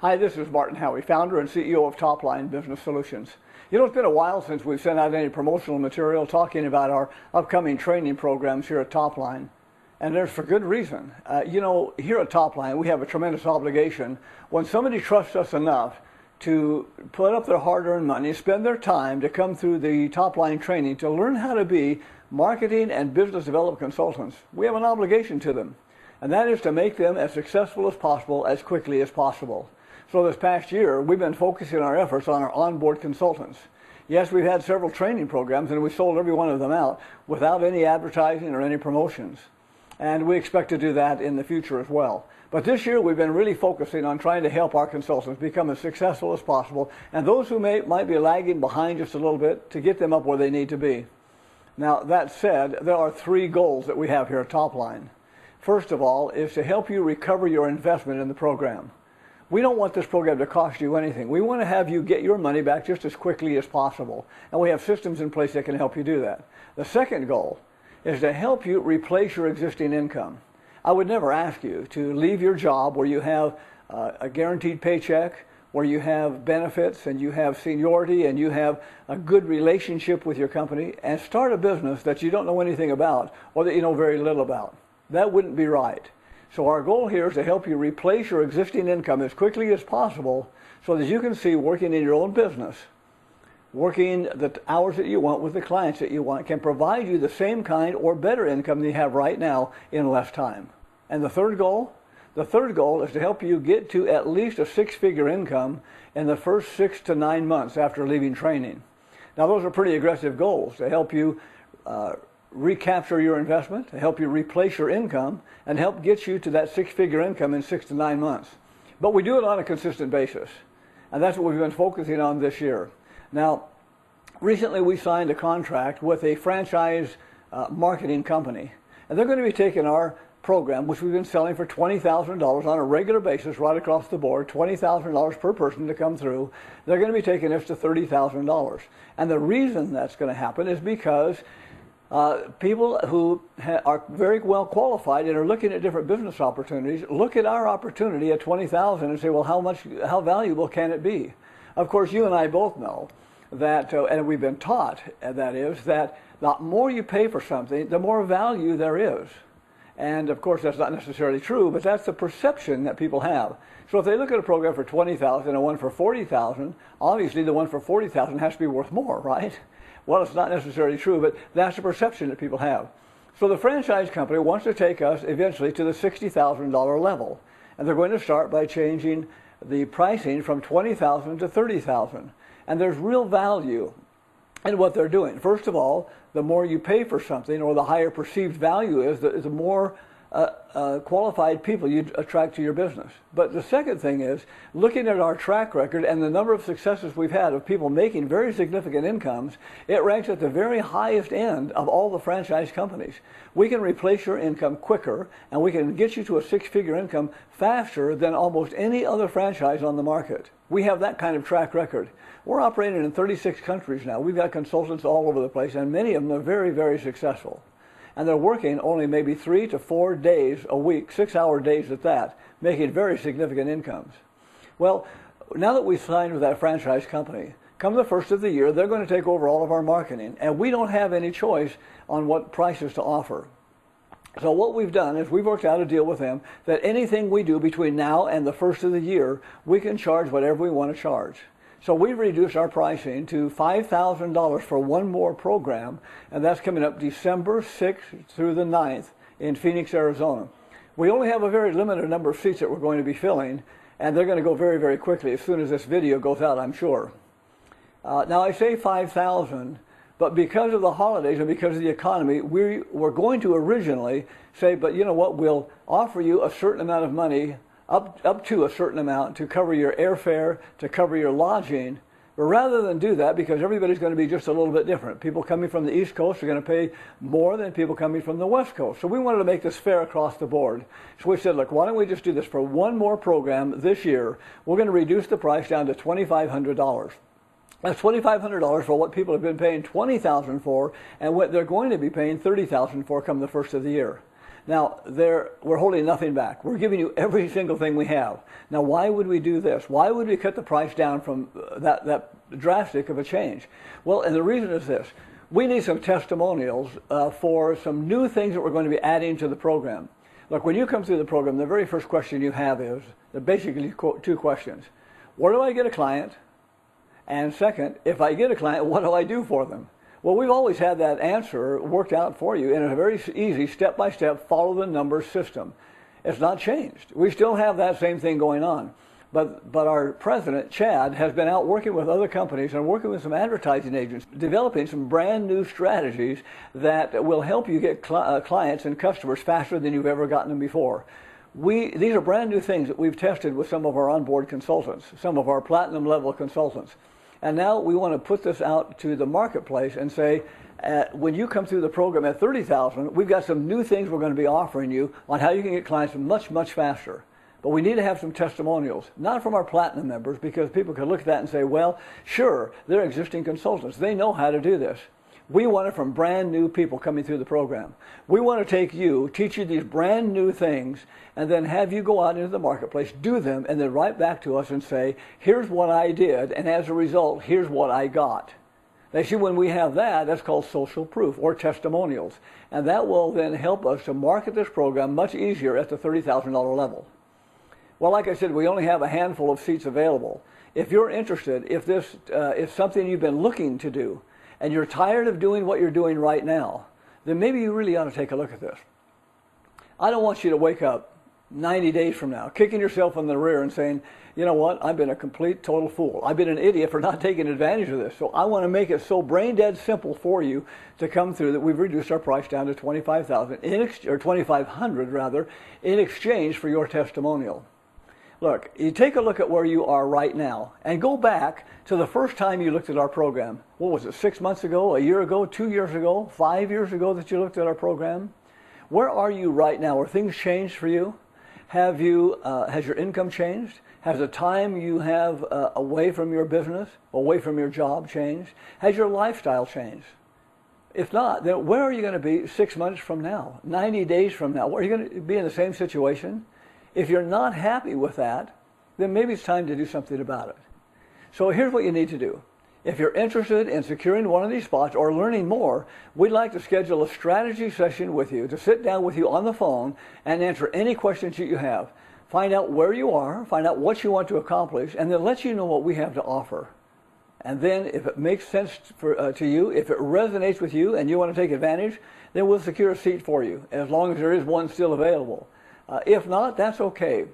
Hi, this is Martin Howey, founder and CEO of TopLine Business Solutions. You know, it's been a while since we've sent out any promotional material talking about our upcoming training programs here at TopLine. And there's for good reason. Here at TopLine, we have a tremendous obligation when somebody trusts us enough to put up their hard-earned money, spend their time to come through the TopLine training to learn how to be marketing and business development consultants. We have an obligation to them, and that is to make them as successful as possible as quickly as possible. So this past year, we've been focusing our efforts on our onboard consultants. Yes, we've had several training programs, and we sold every one of them out without any advertising or any promotions. And we expect to do that in the future as well. But this year, we've been really focusing on trying to help our consultants become as successful as possible, and those who might be lagging behind just a little bit, to get them up where they need to be. Now, that said, there are three goals that we have here at TopLine. First of all is to help you recover your investment in the program. We don't want this program to cost you anything. We want to have you get your money back just as quickly as possible. And we have systems in place that can help you do that. The second goal is to help you replace your existing income. I would never ask you to leave your job where you have a guaranteed paycheck, where you have benefits and you have seniority and you have a good relationship with your company, and start a business that you don't know anything about or that you know very little about. That wouldn't be right. So our goal here is to help you replace your existing income as quickly as possible so that you can see working in your own business, working the hours that you want with the clients that you want, can provide you the same kind or better income than you have right now in less time. And the third goal? The third goal is to help you get to at least a six-figure income in the first 6 to 9 months after leaving training. Now, those are pretty aggressive goals to help you recapture your investment, to help you replace your income, and help get you to that six-figure income in 6 to 9 months. But we do it on a consistent basis, and that's what we've been focusing on this year. Now, recently we signed a contract with a franchise marketing company, and they're going to be taking our program, which we've been selling for $20,000 on a regular basis right across the board, $20,000 per person to come through. They're going to be taking us to $30,000. And the reason that's going to happen is because people who are very well qualified and are looking at different business opportunities look at our opportunity at $20,000 and say, well, how valuable can it be? Of course, you and I both know that, and we've been taught, that is, that the more you pay for something, the more value there is. And of course, that's not necessarily true, but that's the perception that people have. So if they look at a program for $20,000 and one for $40,000, obviously the one for $40,000 has to be worth more, right? Well, it's not necessarily true, but that's the perception that people have. So the franchise company wants to take us eventually to the $60,000 level. And they're going to start by changing the pricing from $20,000 to $30,000. And there's real value in what they're doing. First of all, the more you pay for something, or the higher perceived value is, the more qualified people you attract to your business. But the second thing is, looking at our track record and the number of successes we've had of people making very significant incomes, it ranks at the very highest end of all the franchise companies. We can replace your income quicker, and we can get you to a six-figure income faster than almost any other franchise on the market. We have that kind of track record. We're operating in 36 countries now. We've got consultants all over the place, and many of them are very, very successful. And they're working only maybe 3 to 4 days a week, 6-hour days at that, making very significant incomes. Well, now that we've signed with that franchise company, come the first of the year, they're going to take over all of our marketing, and we don't have any choice on what prices to offer. So what we've done is we've worked out a deal with them that anything we do between now and the first of the year, we can charge whatever we want to charge. So we've reduced our pricing to $5,000 for one more program, and that's coming up December 6th through the 9th in Phoenix, Arizona. We only have a very limited number of seats that we're going to be filling, and they're going to go very, very quickly as soon as this video goes out, I'm sure. Now, I say $5,000, but because of the holidays and because of the economy, we were going to originally say, but you know what, we'll offer you a certain amount of money, up to a certain amount, to cover your airfare, to cover your lodging. But rather than do that, because everybody's going to be just a little bit different, people coming from the East Coast are going to pay more than people coming from the West Coast. So we wanted to make this fair across the board. So we said, look, why don't we just do this for one more program this year? We're going to reduce the price down to $2,500. That's $2,500 for what people have been paying $20,000 for, and what they're going to be paying $30,000 for come the first of the year. Now, we're holding nothing back. We're giving you every single thing we have. Now, why would we do this? Why would we cut the price down from that drastic of a change? Well, and the reason is this. We need some testimonials for some new things that we're going to be adding to the program. Look, when you come through the program, the very first question you have is, basically two questions. Where do I get a client? And second, if I get a client, what do I do for them? Well, we've always had that answer worked out for you in a very easy step-by-step follow-the-numbers system. It's not changed. We still have that same thing going on. But our president, Chad, has been out working with other companies and working with some advertising agents, developing some brand new strategies that will help you get clients and customers faster than you've ever gotten them before. These are brand new things that we've tested with some of our onboard consultants, some of our platinum level consultants. And now we want to put this out to the marketplace and say, when you come through the program at $30,000, we've got some new things we're going to be offering you on how you can get clients much, much faster. But we need to have some testimonials, not from our platinum members, because people could look at that and say, well, sure, they're existing consultants. They know how to do this. We want it from brand new people coming through the program. We want to take you, teach you these brand new things, and then have you go out into the marketplace, do them, and then write back to us and say, here's what I did, and as a result, here's what I got. Now, see, when we have that, that's called social proof or testimonials. And that will then help us to market this program much easier at the $30,000 level. Well, like I said, we only have a handful of seats available. If you're interested, if this is something you've been looking to do, and you're tired of doing what you're doing right now, then maybe you really ought to take a look at this. I don't want you to wake up 90 days from now, kicking yourself in the rear and saying, you know what, I've been a complete, total fool. I've been an idiot for not taking advantage of this. So I want to make it so brain dead simple for you to come through that we've reduced our price down to $25,000, or $2,500 rather, in exchange for your testimonial. Look, you take a look at where you are right now and go back to the first time you looked at our program. What was it, 6 months ago, a year ago, 2 years ago, 5 years ago that you looked at our program? Where are you right now? Are things changed for you? Has your income changed? Has the time you have away from your business, away from your job changed? Has your lifestyle changed? If not, then where are you going to be 6 months from now, 90 days from now? Are you going to be in the same situation? If you're not happy with that, then maybe it's time to do something about it. So here's what you need to do. If you're interested in securing one of these spots or learning more, we'd like to schedule a strategy session with you to sit down with you on the phone and answer any questions that you have. Find out where you are, find out what you want to accomplish, and then let you know what we have to offer. And then if it makes sense to you, if it resonates with you and you want to take advantage, then we'll secure a seat for you, as long as there is one still available. If not, that's okay.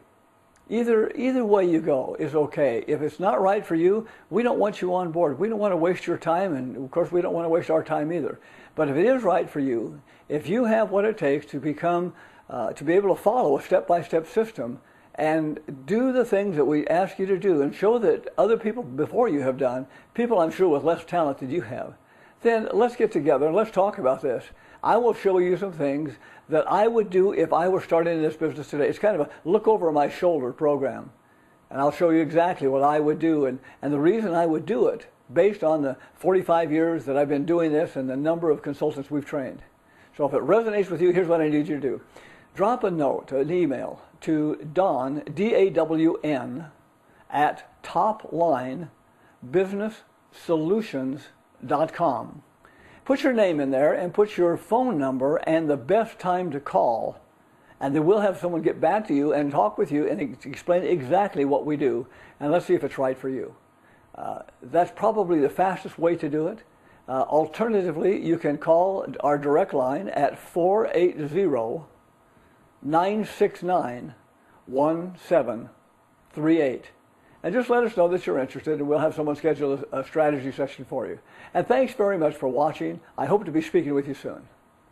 Either way you go is okay. If it's not right for you, we don't want you on board. We don't want to waste your time, and of course we don't want to waste our time either. But if it is right for you, if you have what it takes to become, to be able to follow a step-by-step system and do the things that we ask you to do and show that other people before you have done, people I'm sure with less talent than you have, then let's get together and let's talk about this. I will show you some things that I would do if I were starting in this business today. It's kind of a look over my shoulder program. And I'll show you exactly what I would do and the reason I would do it based on the 45 years that I've been doing this and the number of consultants we've trained. So if it resonates with you, here's what I need you to do. Drop a note, an email to Dawn, D-A-W-N, at toplinebusinesssolutions.com. Put your name in there and put your phone number and the best time to call, and then we'll have someone get back to you and talk with you and explain exactly what we do, and let's see if it's right for you. That's probably the fastest way to do it. Alternatively, you can call our direct line at 480-969-1738. And just let us know that you're interested, and we'll have someone schedule a strategy session for you. And thanks very much for watching. I hope to be speaking with you soon.